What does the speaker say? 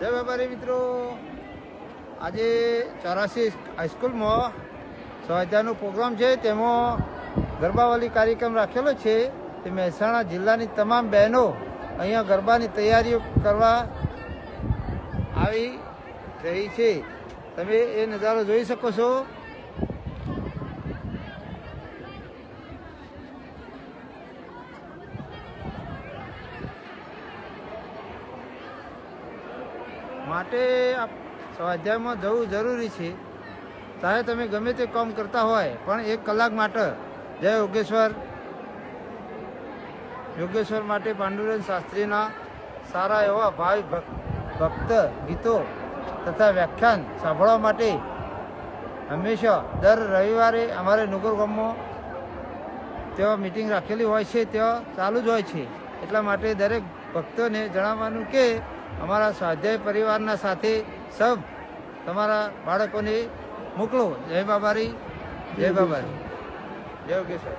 જય બાબારી મિત્રો, આજે 84 હાઈસ્કૂલમાં સ્વાધ્યાયનો પ્રોગ્રામ છે. તેમાં ગરબાવાલી કાર્યક્રમ રાખેલો છે. તે મહેસાણા જિલ્લાની તમામ બહેનો અહીંયા ગરબાની તૈયારીઓ કરવા આવી રહી છે. તમે એ નજારો જોઈ શકો છો. માટે આ સ્વાધ્યાયમાં જવું જરૂરી છે. ચાહે તમે ગમે તે કામ કરતા હોય પણ 1 કલાક માટે જય યોગેશ્વર માટે પાંડુરંગ શાસ્ત્રીના સારા એવા ભાવિ ભક્ત ગીતો તથા વ્યાખ્યાન સાંભળવા માટે હંમેશા દર રવિવારે અમારે નગર ગામમાં ત્યાં મિટિંગ રાખેલી હોય છે, ત્યાં ચાલુ જ હોય છે. એટલા માટે દરેક ભક્તોને જણાવવાનું કે અમારા સ્વાધ્યાય પરિવારના સાથે સબ તમારા બાળકોને મોકલો. જય બાબારી, જય બાબારી, જય યોગેશ્વર.